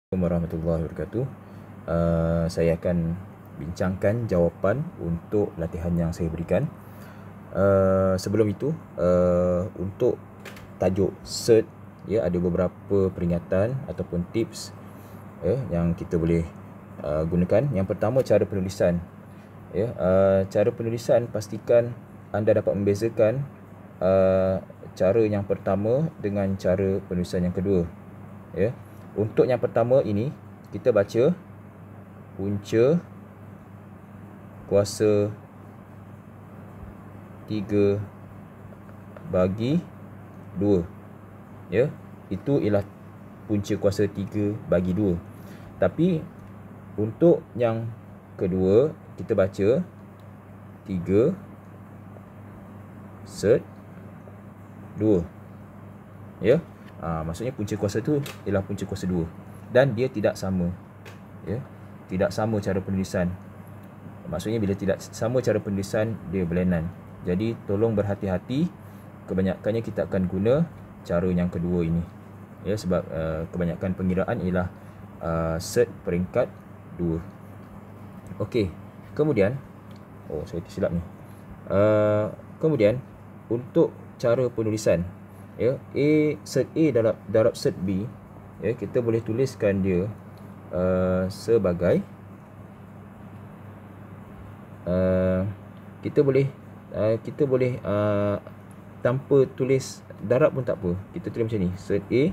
Warahmatullahi wabarakatuh. Saya akan bincangkan jawapan untuk latihan yang saya berikan. Sebelum itu, untuk tajuk cert, ya, ada beberapa peringatan ataupun tips yang kita boleh gunakan. Yang pertama, cara penulisan. Cara penulisan, pastikan anda dapat membezakan cara yang pertama dengan cara penulisan yang kedua. Untuk yang pertama ini, kita baca punca kuasa 3 bagi 2. Itu ialah punca kuasa 3 bagi 2. Tapi untuk yang kedua, kita baca 3 cert 2. Maksudnya punca kuasa tu ialah punca kuasa 2 dan dia tidak sama. Tidak sama cara penulisan. Maksudnya bila tidak sama cara penulisan, dia berlainan. Jadi tolong berhati-hati. Kebanyakannya kita akan guna cara yang kedua ini. Sebab kebanyakan pengiraan ialah cert peringkat 2. Okey. Kemudian saya tersilap ni. Kemudian untuk cara penulisan, cert A darab cert B, kita boleh tuliskan dia sebagai kita boleh tanpa tulis darab pun tak apa. Kita tulis macam ni, cert A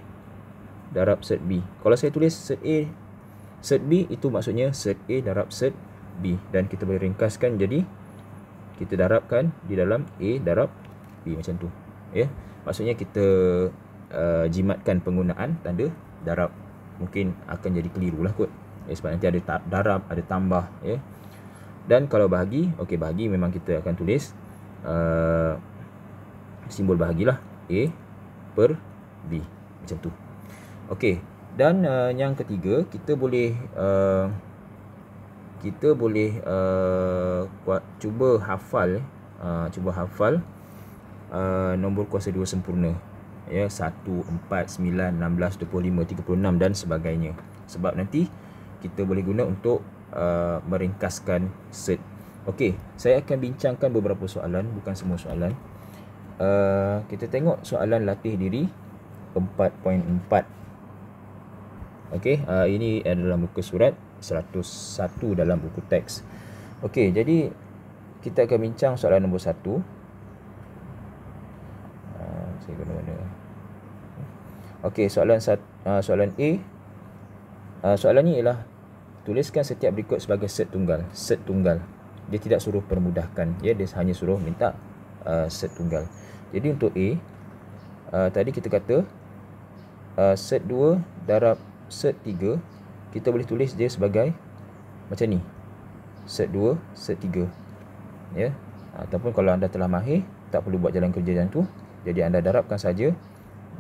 darab cert B. Kalau saya tulis cert A cert B, itu maksudnya cert A darab cert B, dan kita boleh ringkaskan jadi kita darabkan di dalam A darab B macam tu. Maksudnya kita jimatkan penggunaan tanda darab. Mungkin akan jadi keliru lah kot, sebab nanti ada darab, ada tambah. Dan kalau bahagi, bahagi memang kita akan tulis simbol bahagilah, A per B macam tu. Dan yang ketiga, kita boleh cuba hafal nombor kuasa 2 sempurna, 1, 4, 9, 16, 25, 36 dan sebagainya. Sebab nanti kita boleh guna untuk meringkaskan cert. Saya akan bincangkan beberapa soalan, bukan semua soalan. Kita tengok soalan latih diri 4.4. Ini adalah muka surat 101 dalam buku teks. Jadi kita akan bincang soalan nombor 1. Saya guna mana? Soalan A. Soalan ni ialah tuliskan setiap berikut sebagai cert tunggal. Dia tidak suruh permudahkan, dia hanya suruh minta cert tunggal. Jadi untuk A, tadi kita kata cert 2 darab cert 3, kita boleh tulis dia sebagai macam ni, cert 2 cert 3. Ataupun kalau anda telah mahir, tak perlu buat jalan kerja macam tu. Jadi anda darabkan saja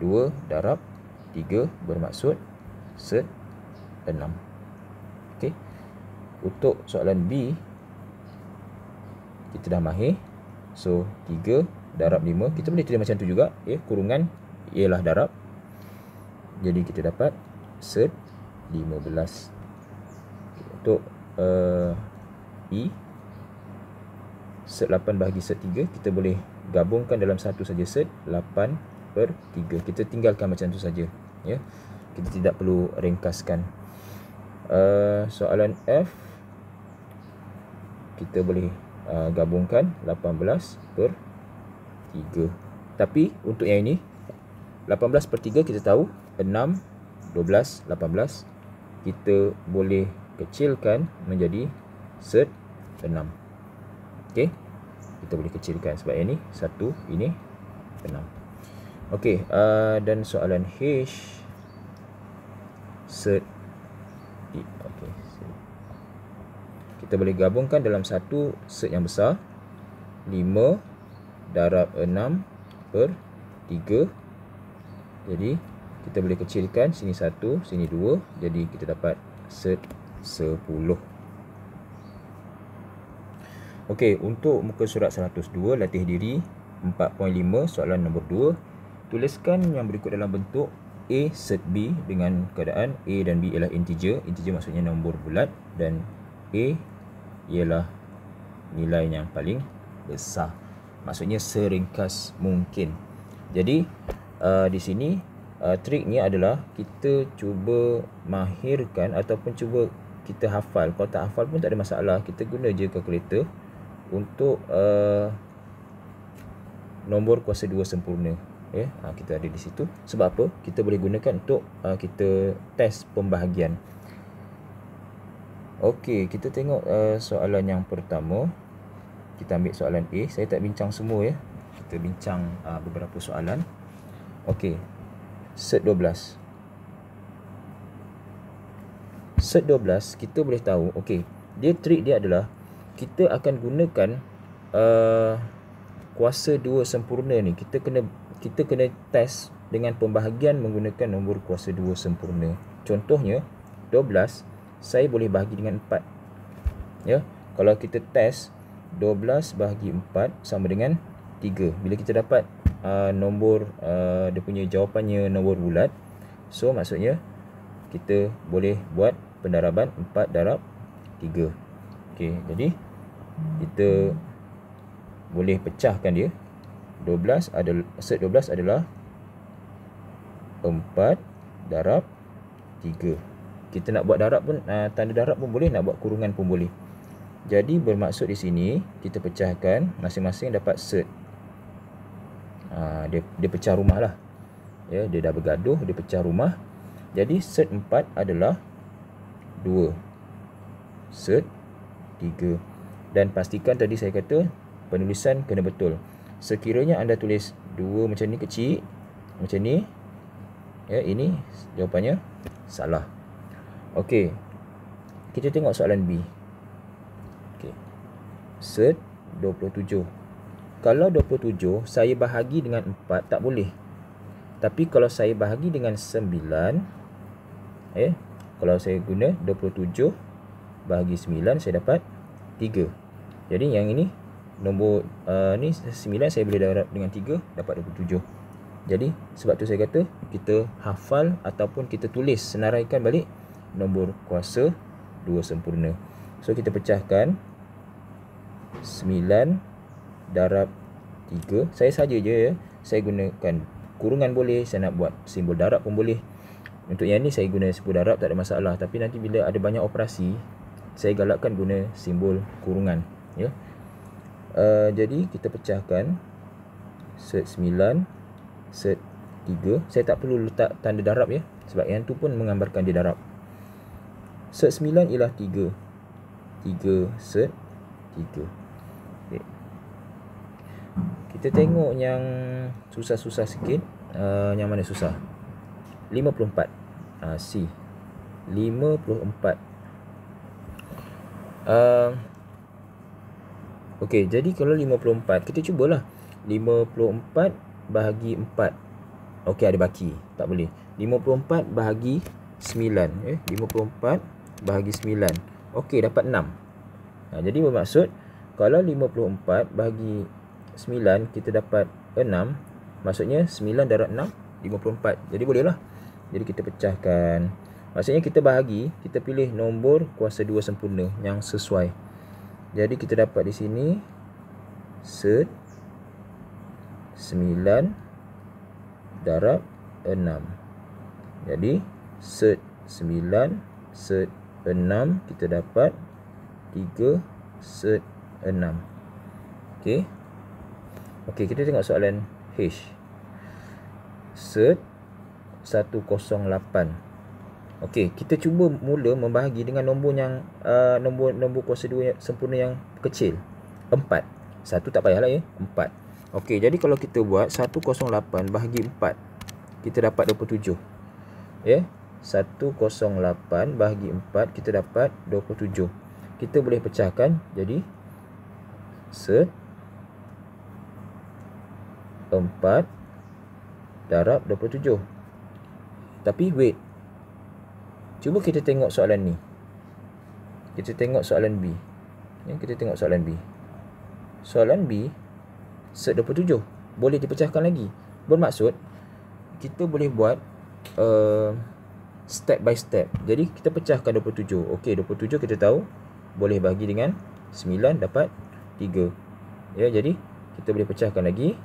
2 darab 3 bermaksud cert 6. Untuk soalan B, kita dah mahir. So 3 darab 5, kita boleh tulis macam tu juga, kurungan ialah darab. Jadi kita dapat cert 15. Untuk E, cert 8 bahagi cert 3, kita boleh gabungkan dalam satu saja cert, 8 per 3. Kita tinggalkan macam tu saja, kita tidak perlu ringkaskan. Soalan F, kita boleh gabungkan 18 per 3. Tapi untuk yang ini, 18 per 3 kita tahu 6, 12, 18. Kita boleh kecilkan menjadi cert 6. Kita boleh kecilkan sebab yang ini 1, ini 6. Dan soalan H, cert kita boleh gabungkan dalam satu cert yang besar, 5 darab 6 per 3. Jadi kita boleh kecilkan, sini 1, sini 2. Jadi kita dapat cert 10. Untuk muka surat 102 latih diri 4.5, soalan nombor 2. Tuliskan yang berikut dalam bentuk A set B dengan keadaan A dan B ialah integer. Integer maksudnya nombor bulat, dan A ialah nilai yang paling besar. Maksudnya seringkas mungkin. Jadi di sini triknya adalah kita cuba mahirkan ataupun cuba kita hafal. Kalau tak hafal pun tak ada masalah. Kita guna je kalkulator untuk nombor kuasa 2 sempurna. Ya, kita ada di situ. Sebab apa? Kita boleh gunakan untuk kita test pembahagian. Okey, kita tengok soalan yang pertama. Kita ambil soalan A. Saya tak bincang semua ya. Kita bincang beberapa soalan. Okey. Set 12. Set 12 kita boleh tahu, okey, trik dia adalah kita akan gunakan kuasa 2 sempurna ni. Kita kena test dengan pembahagian menggunakan nombor kuasa 2 sempurna. Contohnya 12 saya boleh bahagi dengan 4. Ya, kalau kita test 12 bahagi 4 sama dengan 3. Bila kita dapat nombor dia punya jawapannya nombor bulat, so maksudnya kita boleh buat pendaraban 4 darab 3. Okey, jadi kita boleh pecahkan dia. 12 adalah set 12 adalah 4 darab 3. Kita nak buat darab pun, tanda darab pun boleh, nak buat kurungan pun boleh. Jadi bermaksud di sini kita pecahkan, masing-masing dapat set. Dia pecah rumah lah. Ya, dia dah bergaduh, dia pecah rumah. Jadi set 4 adalah 2. Set 3. Dan pastikan tadi saya kata penulisan kena betul. Sekiranya anda tulis 2 macam ni kecil, macam ni, ya, ini jawapannya salah. Okey. Kita tengok soalan B. Okey. Set 27. Kalau 27 saya bahagi dengan 4 tak boleh. Tapi kalau saya bahagi dengan 9, kalau saya guna 27 bahagi 9 saya dapat 3. Jadi yang ini nombor ni 9 saya boleh darab dengan 3 dapat 27. Jadi sebab tu saya kata kita hafal ataupun kita tulis, senaraikan balik nombor kuasa 2 sempurna. So kita pecahkan 9 darab 3. Saya saja je ya. Saya gunakan kurungan boleh, saya nak buat simbol darab pun boleh. Untuk yang ni saya guna simbol darab tak ada masalah, tapi nanti bila ada banyak operasi saya galakkan guna simbol kurungan ya. Jadi kita pecahkan set 9 set 3. Saya tak perlu letak tanda darab ya, sebab yang tu pun menggambarkan dia darab. Set 9 ialah 3. 3 set 3. Okay. Kita tengok yang susah-susah sikit. Yang mana susah? 54. C. 54. Okey, jadi kalau 54, kita cubalah. 54 bahagi 4. Okey, ada baki. Tak boleh. 54 bahagi 9. 54 bahagi 9. Okey, dapat 6. Jadi bermaksud kalau 54 bahagi 9 kita dapat 6, maksudnya 9 darab 6 54. Jadi bolehlah. Jadi kita pecahkan. Maksudnya kita bahagi, kita pilih nombor kuasa 2 sempurna yang sesuai. Jadi kita dapat di sini set 9 darab 6. Jadi set 9 set 6 kita dapat 3 set 6. Okey. Okey, kita tengok soalan H. Set 108. Okey, kita cuba mula membahagi dengan nombor yang nombor kuasa 2 sempurna yang kecil. 4. 1 tak payahlah ya, 4. Okey, jadi kalau kita buat 108 bahagi 4, kita dapat 27. Ya. 108 bahagi 4 kita dapat 27. Kita boleh pecahkan jadi set 4 darab 27. Tapi wait, cuba kita tengok soalan ni. Kita tengok soalan B. Ya, kita tengok soalan B. Soalan B set 27 boleh dipecahkan lagi. Bermaksud kita boleh buat step by step. Jadi kita pecahkan 27. Okey, 27 kita tahu boleh bahagi dengan 9 dapat 3. Ya, jadi kita boleh pecahkan lagi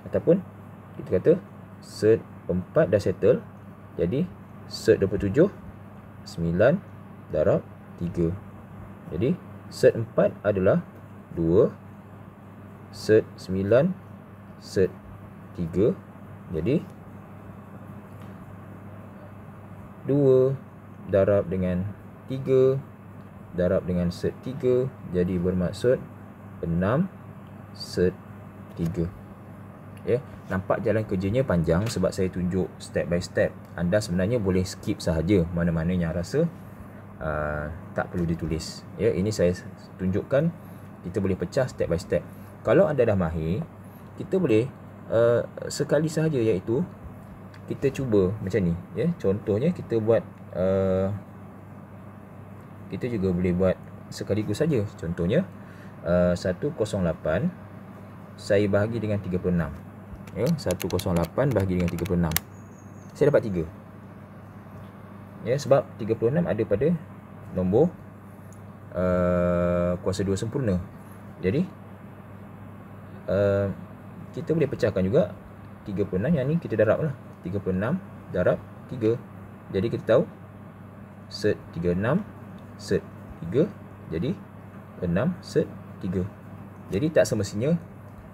ataupun kita kata set 4 dah settle. Jadi set 27 9 darab 3. Jadi set 4 adalah 2, set 9 set 3. Jadi 2 darab dengan 3 darab dengan set 3, jadi bermaksud 6 set 3. Ya, nampak jalan kerjanya panjang sebab saya tunjuk step by step. Anda sebenarnya boleh skip sahaja mana-mana yang rasa tak perlu ditulis. Ya, ini saya tunjukkan kita boleh pecah step by step. Kalau anda dah mahir, kita boleh sekali sahaja, iaitu kita cuba macam ni. Ya, contohnya kita buat kita juga boleh buat sekaligus saja. Contohnya 108 saya bahagi dengan 36. Ya, 108 bahagi dengan 36. Saya dapat 3. Ya, sebab 36 ada pada nombor kuasa 2 sempurna. Jadi kita boleh pecahkan juga 36, yang ni kita darab lah. 36 darab 3. Jadi kita tahu set 36 set 3, jadi 6 set 3. Jadi tak semestinya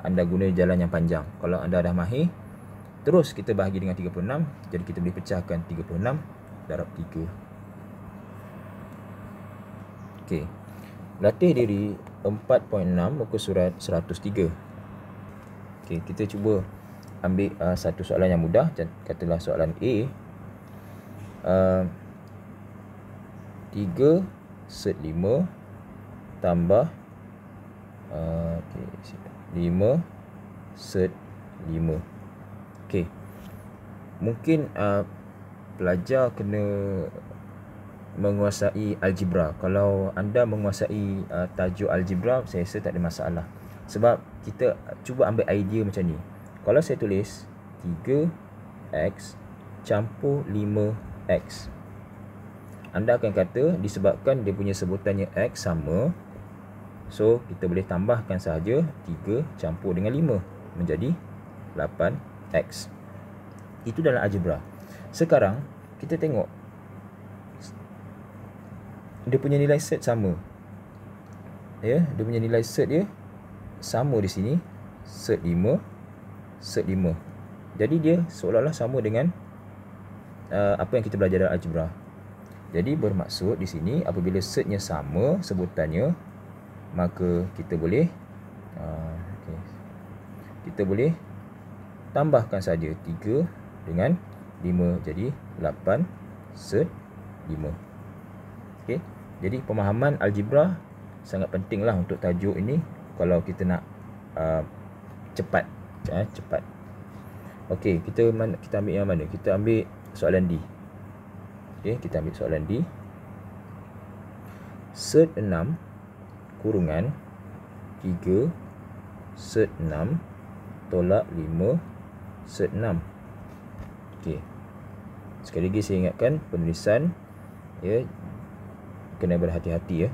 anda guna jalan yang panjang. Kalau anda dah mahir, terus kita bahagi dengan 36, jadi kita boleh pecahkan 36 darab 3. Okey. Latih diri 4.6 muka surat 103. Okey, kita cuba ambil satu soalan yang mudah. Katalah soalan A. 3 set 5 tambah 5 set 5. Okey. Mungkin pelajar kena menguasai algebra. Kalau anda menguasai tajuk algebra, saya rasa tak ada masalah. Sebab kita cuba ambil idea macam ni. Kalau saya tulis 3x campur 5x, anda akan kata disebabkan dia punya sebutannya x sama, so kita boleh tambahkan sahaja 3 campur dengan 5 menjadi 8x. Itu dalam algebra. Sekarang kita tengok dia punya nilai set sama. Ya, dia punya nilai set dia sama di sini, set 5 set 5. Jadi dia seolah-olah sama dengan apa yang kita belajar dalam algebra. Jadi bermaksud di sini apabila setnya sama sebutannya, maka kita boleh kita boleh tambahkan saja 3 dengan 5, jadi 8 set 5. Okey. Jadi pemahaman algebra sangat pentinglah untuk tajuk ini kalau kita nak cepat. Cepat. Okey, kita ambil yang mana? Kita ambil soalan D. Okey, kita ambil soalan D. Set 6 kurungan 3 set 6 tolak 5 set 6. Okey. Sekali lagi saya ingatkan penulisan, ya, kena berhati-hati, ya.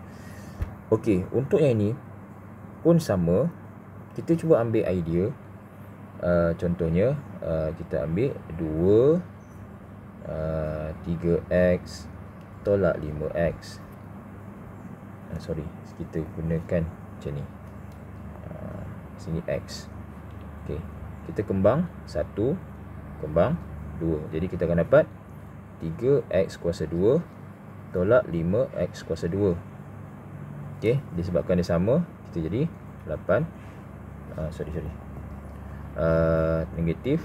Okey, untuk yang ini pun sama. Kita cuba ambil idea. Contohnya kita ambil 2 3x tolak 5x. Sorry, kita gunakan macam ni. Sini x. Okey, kita kembang 1 kembang 2. Jadi kita akan dapat 3x kuasa 2 tolak 5x kuasa 2. Okey, disebabkan dia sama, kita jadi 8 negatif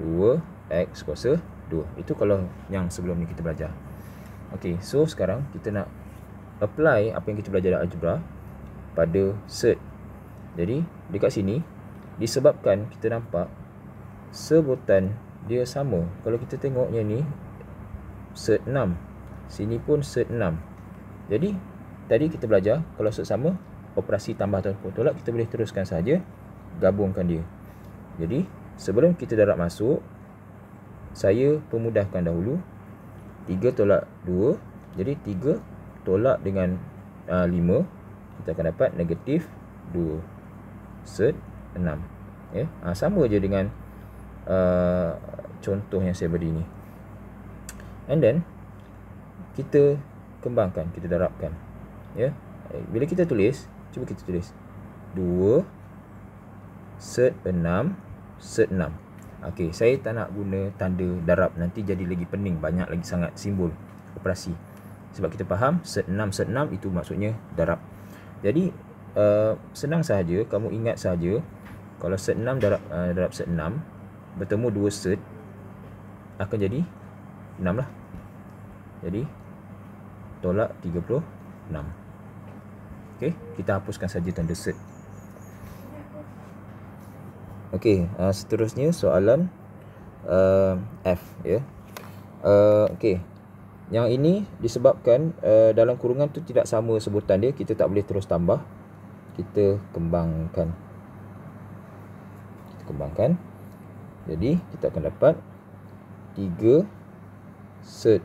2x kuasa 2. Itu kalau yang sebelum ni kita belajar. Okey, so sekarang kita nak apply apa yang kita belajar dalam algebra pada set. Jadi dekat sini disebabkan kita nampak sebutan dia sama. Kalau kita tengok yang ni set 6, sini pun set 6. Jadi tadi kita belajar kalau set sama, operasi tambah atau tolak kita boleh teruskan saja, gabungkan dia. Jadi sebelum kita darab masuk, saya pemudahkan dahulu. 3 tolak 2. Jadi 3 tolak dengan 5. Kita akan dapat negatif 2 set 6. Ya, sama je dengan contoh yang saya beri ni. And then kita kembangkan, kita darabkan. Ya, bila kita tulis, cuba kita tulis 2 set 6 set 6. Okey, saya tak nak guna tanda darab, nanti jadi lagi pening, banyak lagi sangat simbol operasi. Sebab kita faham set 6 itu maksudnya darab. Jadi senang sahaja, kamu ingat sahaja kalau set 6 darab set 6 bertemu 2 set akan jadi 6 lah. Jadi tolak 36. Okey, kita hapuskan saja tanda set. Okey, seterusnya soalan F, ya. Okey. Yang ini disebabkan dalam kurungan tu tidak sama sebutan dia, kita tak boleh terus tambah. Kita kembangkan. Jadi kita akan dapat 3 set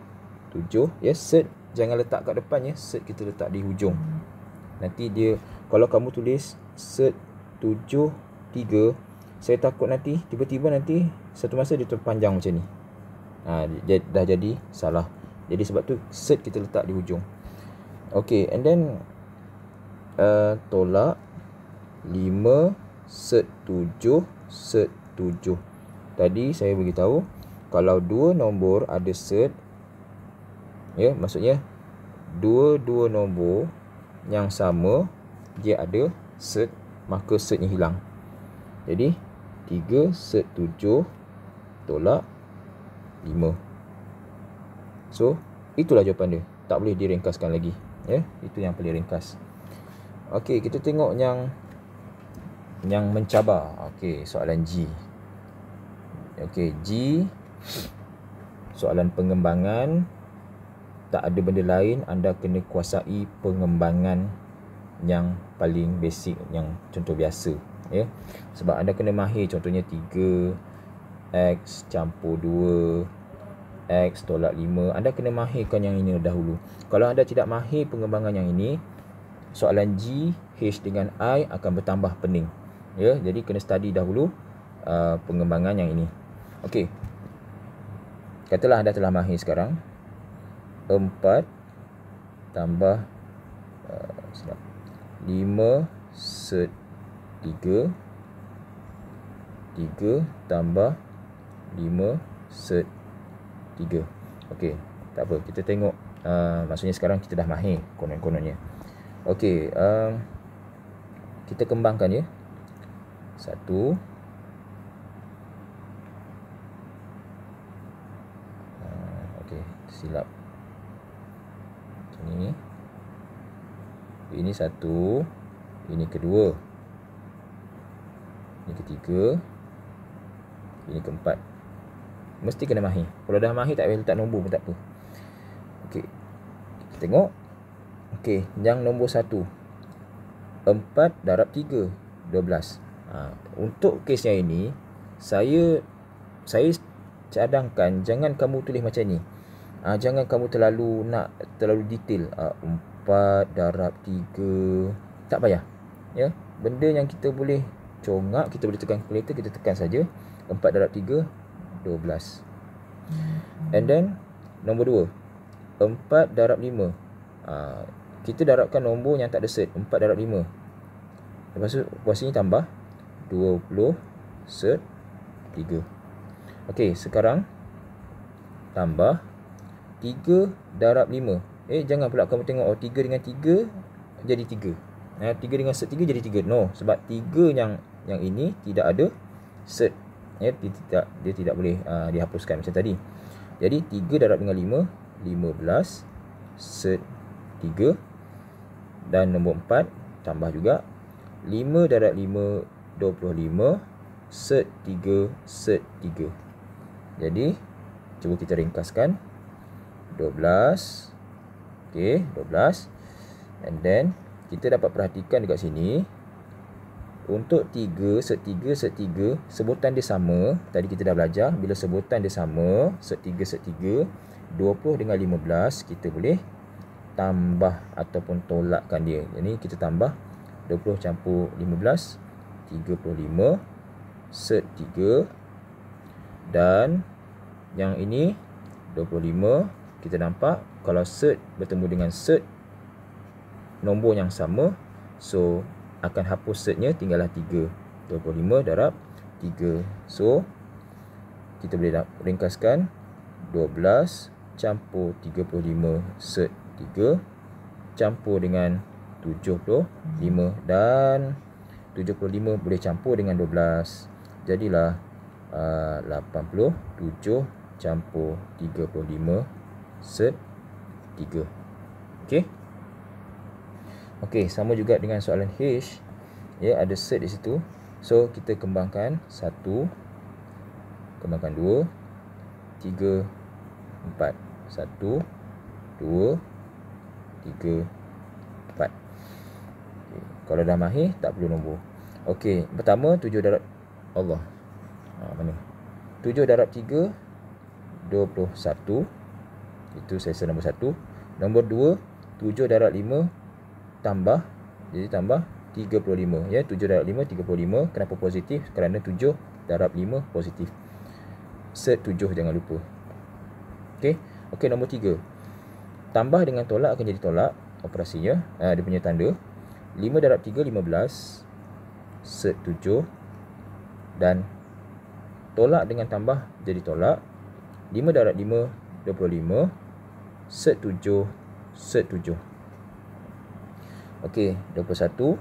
7. Ya, set jangan letak kat depan, ya. Set kita letak di hujung. Nanti dia, kalau kamu tulis set 7 3, saya takut nanti tiba-tiba nanti satu masa dia terpanjang macam ni. Dah jadi salah. Jadi sebab tu set kita letak di hujung. Okey, and then tolak 5 set 7 set 7. Tadi saya beritahu kalau dua nombor ada set, ya, maksudnya dua nombor yang sama dia ada set, maka setnya hilang. Jadi 3 set 7 tolak 5. So, itulah jawapan dia. Tak boleh diringkaskan lagi. Ya, itu yang paling ringkas. Okey, kita tengok yang mencabar. Okey, soalan G. Okey, G. Soalan pengembangan. Tak ada benda lain, anda kena kuasai pengembangan yang paling basic, yang contoh biasa. Ya, sebab anda kena mahir contohnya 3 X campur 2 X tolak 5. Anda kena mahirkan yang ini dahulu. Kalau anda tidak mahir pengembangan yang ini, soalan G, H dengan I akan bertambah pening. Ya, jadi kena study dahulu pengembangan yang ini. Okey, katalah anda telah mahir sekarang. 4 tambah 5 set 3 tambah 5 set 3. Okey, tak apa, kita tengok maksudnya sekarang kita dah mahir konon-kononnya. Okey, kita kembangkan, ya. 1 okey, silap macam ni. Ini 1, ini kedua, ini ketiga, ini keempat. Mesti kena mahir. Kalau dah mahir tak payah letak nombor pun tak apa. Okey, kita tengok. Okey, yang nombor 1, 4 darab 3 12. Untuk kes yang ini, saya cadangkan jangan kamu tulis macam ni. Jangan kamu terlalu detail. 4 darab 3, tak payah. Ya, benda yang kita boleh congak, kita boleh tekan kalkulator, kita tekan saja. 4 darab 3 12. And then nombor 2, 4 darab 5. Kita darabkan nombor yang tak ada set, 4 darab 5. Lepas tu kuasa ni tambah 20 set 3. Okey, sekarang tambah 3 darab 5. Jangan pula kamu tengok 3 dengan 3 jadi 3. 3 dengan set 3 jadi 3. No, sebab 3 yang ini tidak ada set. Ya, dia tidak boleh dihapuskan macam tadi. Jadi 3 darab dengan 5 15 set 3. Dan nombor 4 tambah juga 5 darab 5 25 set 3 set 3. Jadi cuba kita ringkaskan. 12. Okey, 12. And then kita dapat perhatikan dekat sini Untuk 3, set 3, sebutan dia sama. Tadi kita dah belajar, bila sebutan dia sama, set 3, 20 dengan 15, kita boleh tambah ataupun tolakkan dia. Jadi kita tambah 20 campur 15, 35, set 3. Dan yang ini 25. Kita nampak kalau set bertemu dengan set nombor yang sama, so akan hapus setnya, tinggallah 3. 25 darab 3. So kita boleh ringkaskan 12 campur 35 set 3 campur dengan 75, dan 75 boleh campur dengan 12. Jadilah 87 campur 35 set 3. Okey. Okey, sama juga dengan soalan H. Ya, ada set di situ. So kita kembangkan 1, kembangkan 2, 3, 4. 1, 2, 3, 4. Okay. Kalau dah mahir, tak perlu nombor. Okey, pertama 7 darab Allah. Mana? 7 darab 3, 21. Itu session nombor 1. Nombor 2, 7 darab 5 tambah. Jadi tambah 35. Ya, 7 darab 5, 35. Kenapa positif? Kerana 7 darab 5 positif. Set 7 jangan lupa. Okey. Okey, nombor 3. Tambah dengan tolak akan jadi tolak. Operasinya, dia punya tanda. 5 darab 3, 15. Set 7. Dan tolak dengan tambah jadi tolak. 5 darab 5, 25. Set 7. Set 7. Okey, 21.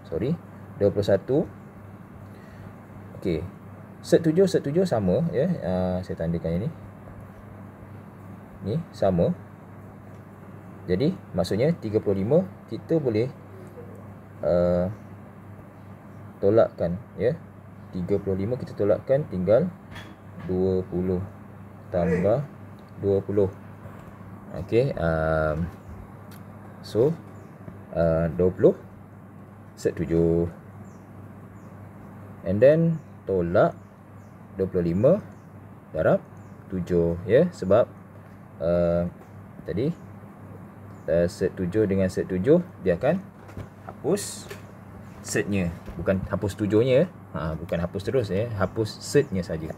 Sorry, 21. Okey. Set 7 sama, ya. Saya tandakan ini. Ni sama. Jadi maksudnya 35 kita boleh tolakkan, ya. 35 kita tolakkan, tinggal 20 tambah 20. Okey, so 20 set 7, and then tolak 25 darab 7, ya, sebab tadi set 7 dengan set 7 dia akan hapus setnya, bukan hapus 7-nya, bukan hapus terus, ya, hapus setnya saja.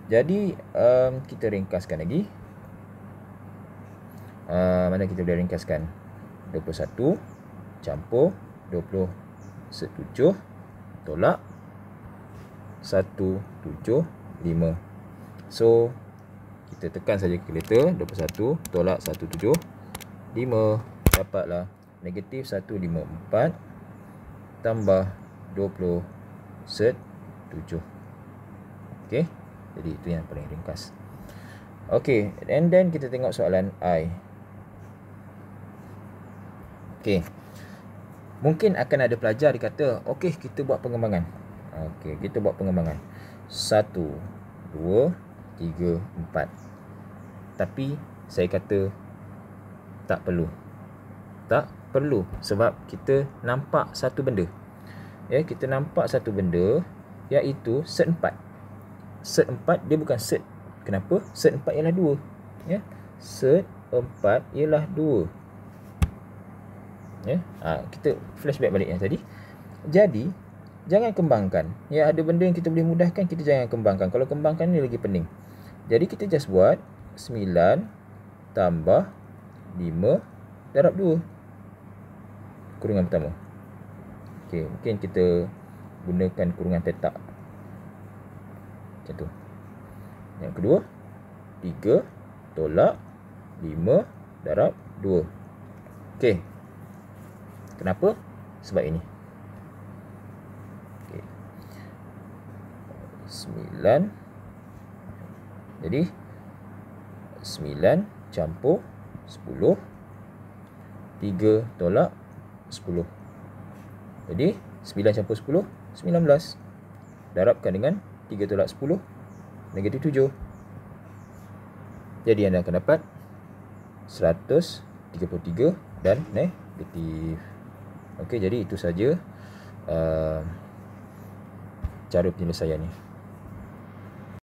Jadi kita ringkaskan lagi. Mana kita boleh ringkaskan? 21 campur 20 set 7 tolak 175. So kita tekan saja kalkulator. 21 tolak 175, dapatlah negatif 154 tambah 20 set 7. Okey, jadi itu yang paling ringkas. Okey, and then kita tengok soalan I. Okey, mungkin akan ada pelajar dia kata, okey, kita buat pengembangan. Okey, kita buat pengembangan 1, 2, 3, 4. Tapi saya kata tak perlu. Tak perlu, sebab kita nampak satu benda. Ya, kita nampak satu benda, iaitu set 4. Set 4 dia bukan set. Kenapa? Set 4 ialah 2. Ya, set 4 ialah 2. Ya, kita flashback balik yang tadi. Jadi jangan kembangkan. Ya, ada benda yang kita boleh mudahkan, kita jangan kembangkan. Kalau kembangkan ni lagi pening. Jadi kita just buat 9 tambah 5 darab 2. Kurungan pertama. Okey, mungkin kita gunakan kurungan petak. Macam tu. Yang kedua, 3 tolak 5 darab 2. Okey. Kenapa? Sebab ini. Okey. 9. Jadi 9 campur 10. 3 tolak 10. Jadi 9 campur 10, 19. Darabkan dengan 3 tolak 10, negatif 7. Jadi anda akan dapat 133 dan negatif. Okey, jadi itu saja cara penyelesaiannya.